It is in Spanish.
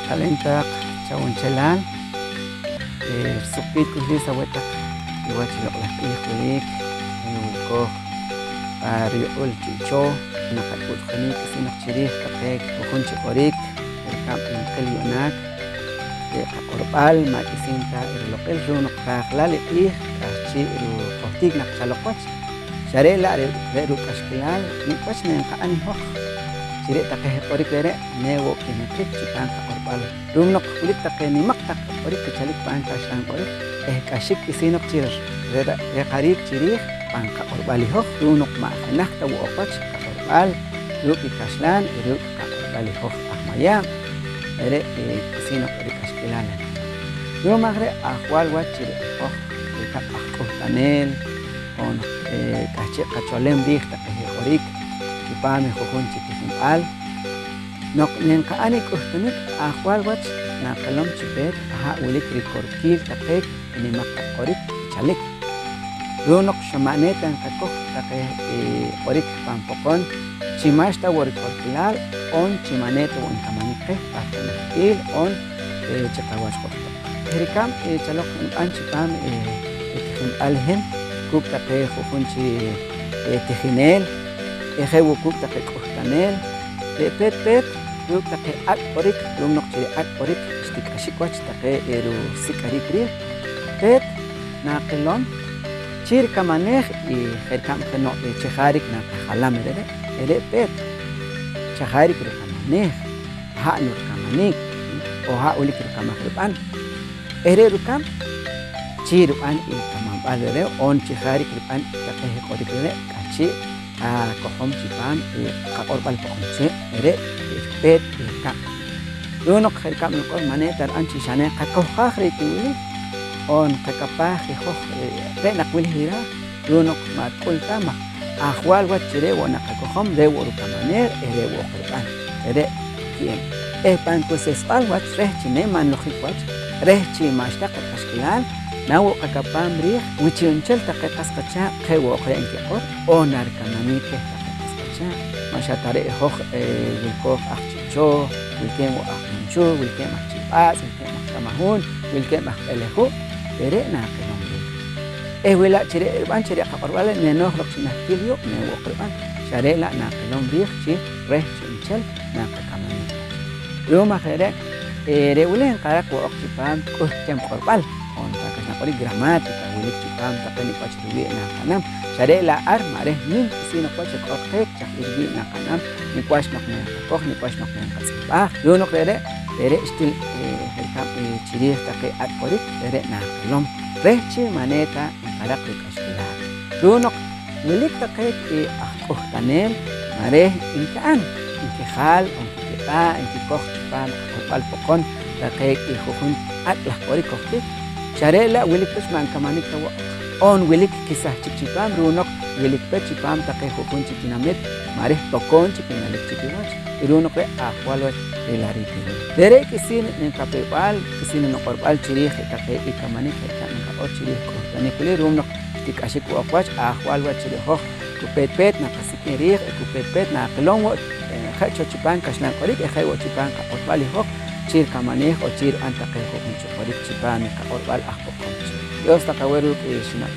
Talentaq chawanchalan suqit kulis awetaq iwach loq'laj q'iij wilik wilkooj riyo'ul chi'cho naqak'utjuniik sinaq chiriij taqee jujon chiq'orik rik'am qil yo'naak qaq'orb'al mak'usin taj riloq'il runaq qajlal q'iij qajchi' rujojtik naq chaloq'wach xare' la' re' ruk'axk'alal niq'wach nenqa'an hoj chire' taqej q'orik re' newo' kinaqik chipaam qaq'orb'al rumnoq wilik taqej nimaq taq q'orik kichalik pa'an kaxlan q'orik k'axik isinoq chir re qariik chiriij pa'an qaq'orb'al ijoj rumnoq ma'jenaj tawo'oqwach qaq'orb'al ruk' ikaxlan y ruk' qaq'orb'al ijoj ajmaya' re' isinoq q'orik axk'alal rumaj re' ajwal wach chire' hoj rik'am ajk'ujt'anel o kajchi' qacholem riij taqej q'orik chipaam jujon chikijinb'al no'j nenqa'an ik'ujtunik ajwal wach naqalom chipeet ajá' wilik rikorkiil taqej nimaq taq q'orik kichalik rumnoq xama'neet qakoj taqej q'orik panpoqon chimax tawo rikorkilal on chimaneet tawo inkamanik qej pajtanajk'il on chiqawach q'oqtaq rik'am chaloq inb'an chipaam ikijinb'al jin kuk' taqej jujon chi tijineel ejewu kuk' taqej k'ujt'aneel peet ruk' taqej ak' q'orik rumnoq chire' ak' q'orik xtik'axik wach taqej rusik'arik riij peet naqilom chir kamanej y jerk'am qeno' chijaarik naqajalam re' peet chajaarik rikamanej ja' nurkamanik o ja' wilik rikamaj rib'an re' ruk'am chir rib'an ilkamanb'al re' on chijaarik rib'an taqej q'orik re' k'achi' kojom chipaam qaq'orb'al poqonche' re' peet rik'am rumnoq jerk'am no'j maneet ra'an chixaneel qakojaj re' kiwilik on qakapaj ijoj re' naq wilij liraj rumnoq matk'ul taj maj ajwal wach chire' wo naqakojom re' wo ruk'amaneel re' wo qrib'an re' ki'em pa'an kuseesb'al wach reh chi ne manlojik wach reh chi maxtaq qaqaxk'alal nawo' qakapam riij wichunchel taqej qas qachaq qe wo qre' inkeq'or o narkamanik qej taqej qas qachaq maxatare' hoj wilkooj aj chi'cho wilkeem wo aj munchu wilkeem aj chib'as wilkeem aj kamajun wilkeem aj q'eleju' re' naqilom riij wila' chire' rib'an chire' qaq'orb'al nenoj loq chinajkil yu' newo' qrib'an xare' la' naqilom riij chi reh chunchel naqakamanik rumaj re' wila' inqaraq wo'oq chipaam k'ujtem q'orb'al on taqej q'orik gramática wilik chipaam taqej niq'wach riwi' naqanam xare' la ar ma'rej nim isinoq wach k'oqek chaq irwi' naqanam niq'wach no'j nenqakoj niq'wach no'j nenqatz'ib'aj rumnoq re' xtil jerk'am chiriij taqej ak' q'orik re' naqilom reh chi maneeta inqaraq rik'axk'alal rumnoq wilik taqej ajk'ujt'aneel marej inka'an inkijal o inkik'aa' inkikoj chipaam qaq'orb'al poqon taqej jujon ak' laj q'orik kojtik xare' la' wilik pech mankamanik tawo' on wilik kisaj chik chipaam rumnoq wilik pech chipaam taqej jujon chikinamit marej tokon chikinalik chikiwach rumnoq re' ajwal wach rilarik re' kisin ninkapeb'al kisin noq'orb'al chiriij taqej ikamanik jerk'am ninkaq'or chiriij k'ujt'anik wili rumnoq xtik'axik wo'oq wach ajwal wach chire' hoj kupeet naqasik'in riij kupeet naqilom wo' je' cho chipaam kaxlan q'orik je' wo chipaam qaq'orb'al ijoj chir kamanej o chir b'an taqej jujon chiq'orik chipaam qaq'orb'al aj poqonche Dios taqawe ruk' xinaq